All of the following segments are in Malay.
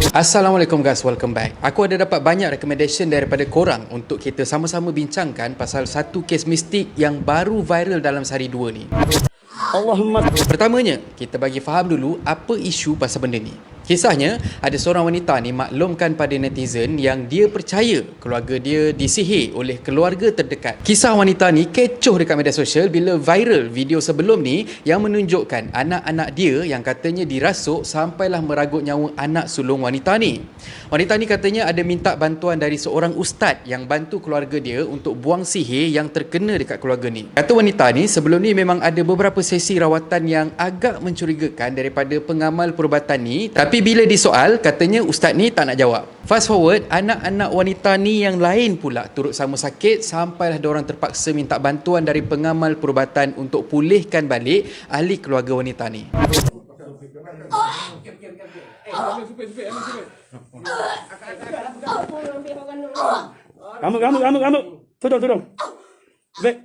Assalamualaikum guys, welcome back. Aku ada dapat banyak recommendation daripada korang untuk kita sama-sama bincangkan pasal satu kes mistik yang baru viral dalam sehari dua ni. Allahumma. Pertamanya, kita bagi faham dulu apa isu pasal benda ni. Kisahnya, ada seorang wanita ni maklumkan pada netizen yang dia percaya keluarga dia disihir oleh keluarga terdekat. Kisah wanita ni kecoh dekat media sosial bila viral video sebelum ni yang menunjukkan anak-anak dia yang katanya dirasuk sampailah meragut nyawa anak sulung wanita ni. Wanita ni katanya ada minta bantuan dari seorang ustaz yang bantu keluarga dia untuk buang sihir yang terkena dekat keluarga ni. Kata wanita ni, sebelum ni memang ada beberapa sesi rawatan yang agak mencurigakan daripada pengamal perubatan ni, tapi bila disoal, katanya ustaz ni tak nak jawab. Fast forward, anak-anak wanita ni yang lain pula turut sama sakit sampailah diorang terpaksa minta bantuan dari pengamal perubatan untuk pulihkan balik ahli keluarga wanita ni. Kamu. Tolong. Baik.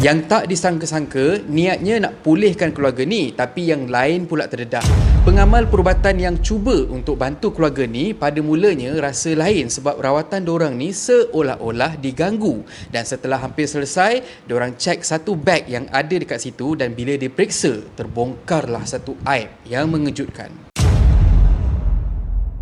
Yang tak disangka-sangka, niatnya nak pulihkan keluarga ni, tapi yang lain pula terdedah. Pengamal perubatan yang cuba untuk bantu keluarga ni pada mulanya rasa lain sebab rawatan dorang ni seolah-olah diganggu. Dan setelah hampir selesai, dorang cek satu beg yang ada dekat situ dan bila diperiksa, terbongkarlah satu aib yang mengejutkan.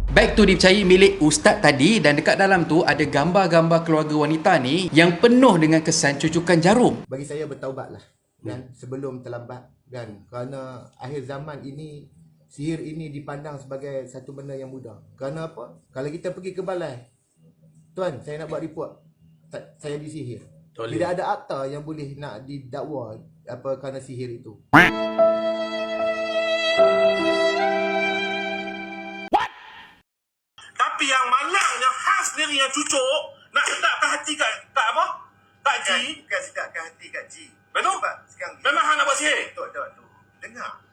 Beg tu dipercayai milik ustaz tadi dan dekat dalam tu ada gambar-gambar keluarga wanita ni yang penuh dengan kesan cucukan jarum. Bagi saya bertaubatlah dan sebelum terlambat, kan, kerana akhir zaman ini sihir ini dipandang sebagai satu benda yang mudah. Kerana apa? Kalau kita pergi ke balai, tuan, saya nak buat report, saya disihir. Tidak ada akta yang boleh nak didakwa apa kerana sihir itu. Tapi yang malangnya hang sendiri yang cucuk nak sedapkan hati kat apa? Kak Ji. Bukan sedapkan hati Kak Ji. Betul? Sekarang Memang hang nak buat sihir? Tok. Dengar.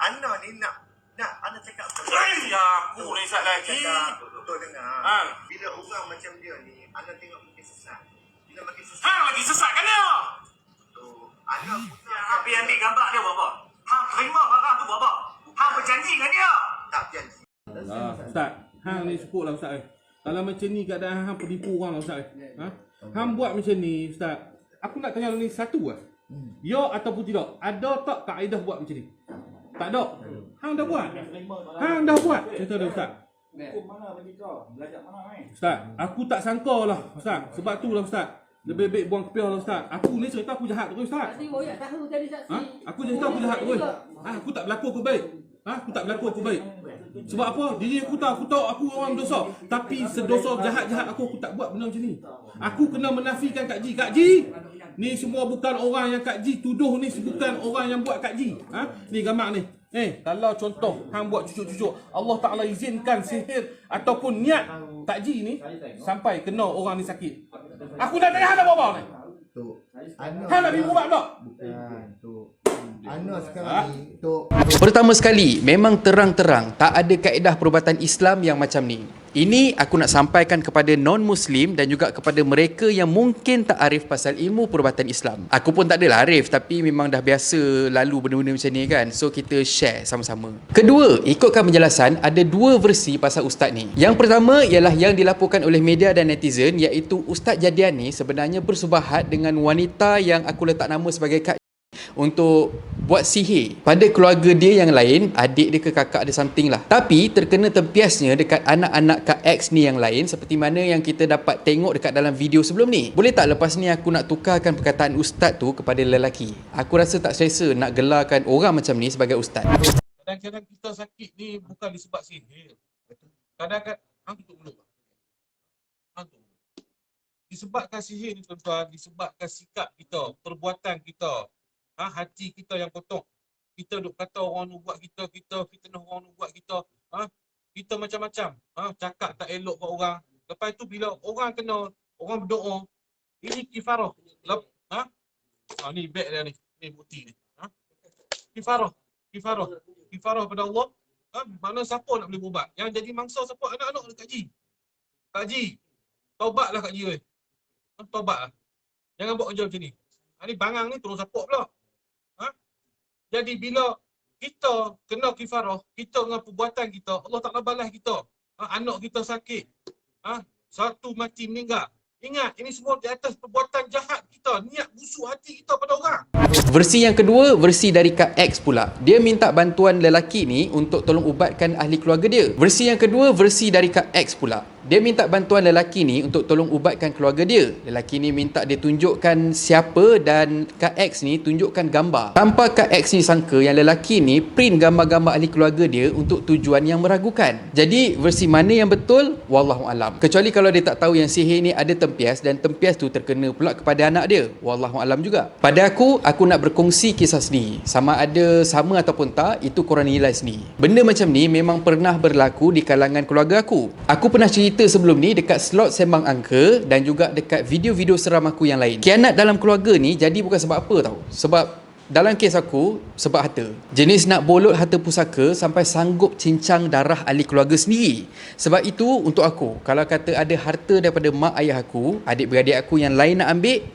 Ana ni nak Ana cakap apa? Ya, aku ni sat lagi. Tok dengar. Ha. Bila orang macam dia ni, Ana tengok makin sesat. Bila makin sesat. Hang lagi sesat kan dia? Tok, Ana punya Hang pergi ambil gambar dia buat apa? Hang terima barang tu buat apa? Hang berjanji dengan dia. tak janji. Ustaz, hang ni cukup lah Ustaz. Kalau macam ni keadaan hang penipu orang lah Ustaz. Hang buat macam ni Ustaz. Aku nak tanya ni satu lah. Ya ataupun tidak? Ada tak kaedah buat macam ni? Tak ada. Hang dah buat. Cerita dia Ustaz. Mana bagi kau? Belajar mana ni? Ustaz, aku tak sangka lah Ustaz. Sebab tu lah Ustaz. Lebih baik buang kepiah lah Ustaz. Aku ni cerita aku jahat terus Ustaz. Aku cerita aku jahat terus. Aku tak berlaku aku baik. Aku tak berlaku aku baik. Sebab apa? Diri aku tahu aku orang dosa. Tapi sedosa jahat-jahat aku tak buat benda macam ni. Aku kena menafikan Kak Ji. Kak Ji, ni semua bukan orang yang Kak Ji tuduh ni, bukan orang yang buat Kak Ji. Ni gambar ni. Kalau contoh hang buat cucuk-cucuk, Allah Ta'ala izinkan sihir ataupun niat Kak Ji ni sampai kena orang ni sakit. Aku dah tanya hang nak buat apa ni? Tok, Ana. Hang nak pergi ubat tak? Bukan, Tok. Ana sekarang ni, Tok. Pertama sekali, memang terang-terang tak ada kaedah perubatan Islam yang macam ni. Ini aku nak sampaikan kepada non-Muslim dan juga kepada mereka yang mungkin tak arif pasal ilmu perubatan Islam. Aku pun tak adalah arif, tapi memang dah biasa lalu benda-benda macam ni kan. So kita share sama-sama. Kedua, ikutkan penjelasan, ada dua versi pasal ustaz ni. Yang pertama ialah yang dilaporkan oleh media dan netizen, iaitu Ustaz Jadian ni sebenarnya bersubahat dengan wanita yang aku letak nama sebagai Kak untuk buat sihir pada keluarga dia yang lain, adik dia ke kakak dia something lah. Tapi terkena tempiasnya dekat anak-anak Kak X ni yang lain, seperti mana yang kita dapat tengok dekat dalam video sebelum ni. Boleh tak lepas ni aku nak tukarkan perkataan ustaz tu kepada lelaki? Aku rasa tak selesa nak gelarkan orang macam ni sebagai ustaz. Kadang-kadang kita sakit ni bukan disebab sihir. Kadang-kadang hang tutup mulut. Hang tutup mulut. Disebabkan sihir ni tuan-tuan, disebabkan sikap kita, perbuatan kita. Hati kita yang kotor. Kita duk kata orang nu buat kita fitnah orang nu buat kita. Kita macam-macam. Cakap tak elok kat orang. Lepas tu bila orang kena, orang berdoa, ini kifarah. Ni beg dia ni. Ni bukti ni. Kifarah pada Allah. Mana siapa nak boleh berubat? Yang jadi mangsa siapa? Anak-anak Kak Ji. Kak Ji, taubatlah Kak Ji. Taubatlah. Jangan buat kerja macam ni. Ni bangang ni terus support pula. Jadi bila kita kena kifarah, kita dengan perbuatan kita, Allah Ta'ala balas kita. Anak kita sakit. Satu mati meninggal. Ingat, ini semua di atas perbuatan jahat kita, niat busuk hati kita pada orang. Versi yang kedua, versi dari Kak X pula. Dia minta bantuan lelaki ni untuk tolong ubatkan ahli keluarga dia. Versi yang kedua, versi dari Kak X pula. Dia minta bantuan lelaki ni untuk tolong ubatkan keluarga dia. Lelaki ni minta dia tunjukkan siapa dan Kak X ni tunjukkan gambar. Tanpa Kak X ni sangka yang lelaki ni print gambar-gambar ahli keluarga dia untuk tujuan yang meragukan. Jadi versi mana yang betul? Wallahualam. Kecuali kalau dia tak tahu yang sihir ni ada tempias dan tempias tu terkena pula kepada anak dia. Wallahualam juga. Pada aku nak berkongsi kisah sendiri. Sama ada sama ataupun tak, itu korang nilai sendiri. Benda macam ni memang pernah berlaku di kalangan keluarga aku. Aku pernah cerita sebelum ni dekat slot sembang angka dan juga dekat video-video seram aku yang lain. Khianat dalam keluarga ni jadi bukan sebab apa tau. Sebab dalam kes aku, sebab harta. Jenis nak bolot harta pusaka sampai sanggup cincang darah ahli keluarga sendiri. Sebab itu untuk aku, kalau kata ada harta daripada mak ayah aku, adik-beradik aku yang lain nak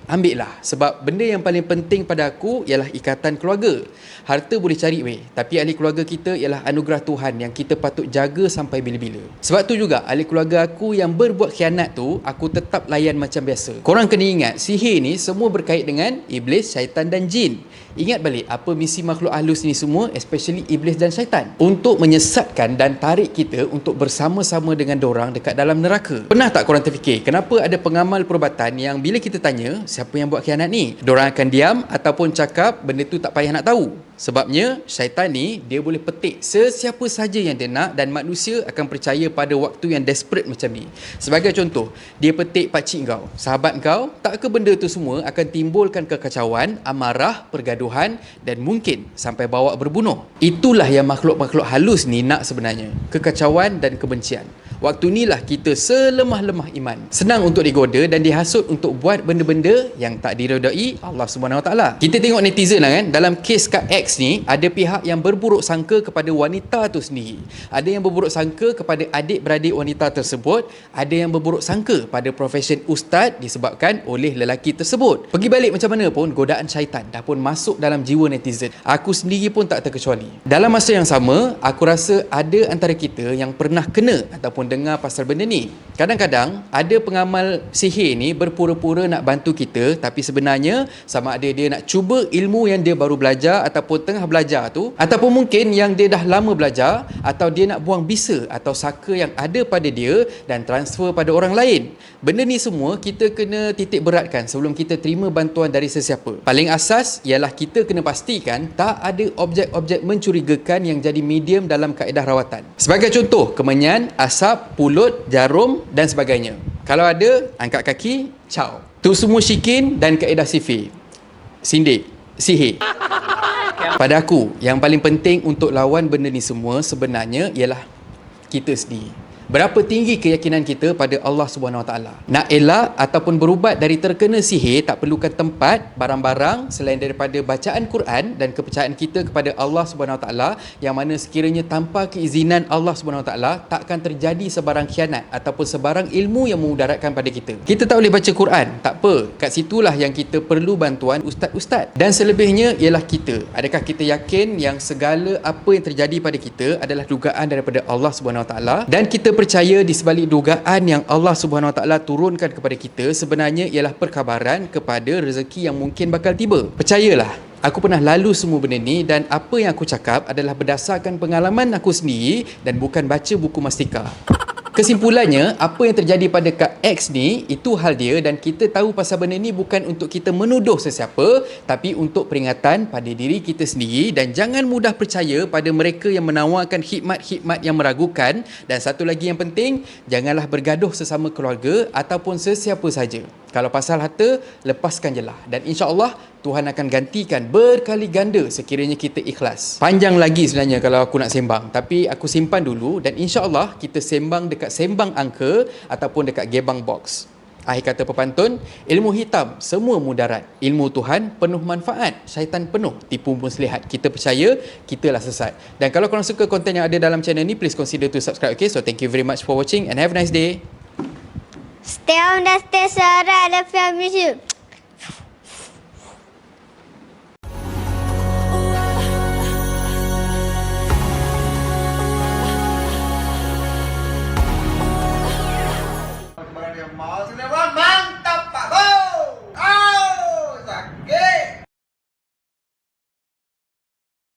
ambil lah. Sebab benda yang paling penting pada aku ialah ikatan keluarga. Harta boleh cari weh, tapi ahli keluarga kita ialah anugerah Tuhan yang kita patut jaga sampai bila-bila. Sebab tu juga ahli keluarga aku yang berbuat khianat tu, aku tetap layan macam biasa. Korang kena ingat, sihir ni semua berkait dengan iblis, syaitan dan jin. Ingat balik apa misi makhluk halus ni semua, especially iblis dan syaitan, untuk menyesatkan dan tarik kita untuk bersama-sama dengan dorang dekat dalam neraka. Pernah tak korang terfikir kenapa ada pengamal perubatan yang bila kita tanya siapa yang buat khianat ni, dorang akan diam ataupun cakap benda tu tak payah nak tahu? Sebabnya syaitan ni dia boleh petik sesiapa saja yang dia nak dan manusia akan percaya pada waktu yang desperate macam ni. Sebagai contoh, dia petik pakcik kau, sahabat kau, tak ke benda tu semua akan timbulkan kekacauan, amarah, pergaduhan dan mungkin sampai bawa berbunuh. Itulah yang makhluk-makhluk halus ni nak sebenarnya, kekacauan dan kebencian. Waktu inilah kita selemah-lemah iman, senang untuk digoda dan dihasut untuk buat benda-benda yang tak diredai Allah Subhanahu Wa Taala. Kita tengok netizen lah kan, dalam kes Kak X ni ada pihak yang berburuk sangka kepada wanita tu sendiri. Ada yang berburuk sangka kepada adik-beradik wanita tersebut, ada yang berburuk sangka pada profession ustaz disebabkan oleh lelaki tersebut. Pergi balik macam mana pun, godaan syaitan dah pun masuk dalam jiwa netizen. Aku sendiri pun tak terkecuali. Dalam masa yang sama, aku rasa ada antara kita yang pernah kena ataupun dengar pasal benda ni. Kadang-kadang ada pengamal sihir ni berpura-pura nak bantu kita, tapi sebenarnya sama ada dia nak cuba ilmu yang dia baru belajar ataupun tengah belajar tu, ataupun mungkin yang dia dah lama belajar, atau dia nak buang bisa atau saka yang ada pada dia dan transfer pada orang lain. Benda ni semua kita kena titik beratkan sebelum kita terima bantuan dari sesiapa. Paling asas ialah kita kena pastikan tak ada objek-objek mencurigakan yang jadi medium dalam kaedah rawatan. Sebagai contoh, kemenyan, asap, pulut, jarum dan sebagainya. Kalau ada, angkat kaki, ciao. Tu semua syikin dan kaedah sindik, sihir. Pada aku, yang paling penting untuk lawan benda ni semua sebenarnya ialah kita sendiri. Berapa tinggi keyakinan kita pada Allah Subhanahu Wa Taala. Nak elak ataupun berubat dari terkena sihir tak perlukan tempat, barang-barang selain daripada bacaan Quran dan kepercayaan kita kepada Allah Subhanahu Wa Taala, yang mana sekiranya tanpa keizinan Allah Subhanahu Wa Taala takkan terjadi sebarang khianat ataupun sebarang ilmu yang memudaratkan pada kita. Kita tak boleh baca Quran, tak apa. Kat situlah yang kita perlu bantuan ustaz-ustaz. Dan selebihnya ialah kita. Adakah kita yakin yang segala apa yang terjadi pada kita adalah dugaan daripada Allah Subhanahu Wa Taala, dan kita percaya di sebalik dugaan yang Allah Subhanahu Wa Taala turunkan kepada kita sebenarnya ialah perkabaran kepada rezeki yang mungkin bakal tiba. Percayalah, aku pernah lalu semua benda ni dan apa yang aku cakap adalah berdasarkan pengalaman aku sendiri dan bukan baca buku mastika. Kesimpulannya, apa yang terjadi pada Kak X ni, itu hal dia dan kita tahu pasal benda ni bukan untuk kita menuduh sesiapa, tapi untuk peringatan pada diri kita sendiri, dan jangan mudah percaya pada mereka yang menawarkan khidmat-khidmat yang meragukan. Dan satu lagi yang penting, janganlah bergaduh sesama keluarga ataupun sesiapa saja. Kalau pasal harta, lepaskan je lah. Dan insya-Allah Tuhan akan gantikan berkali ganda sekiranya kita ikhlas. Panjang lagi sebenarnya kalau aku nak sembang, tapi aku simpan dulu dan insya-Allah kita sembang dekat sembang angka ataupun dekat gebang box. Akhir kata pepantun, ilmu hitam semua mudarat, ilmu Tuhan penuh manfaat, syaitan penuh tipu muslihat. Kita percaya, kitalah sesat. Dan kalau korang suka konten yang ada dalam channel ni, please consider to subscribe. Okay, so thank you very much for watching and have a nice day. Stay on dan stay sehat, I love you, I miss you.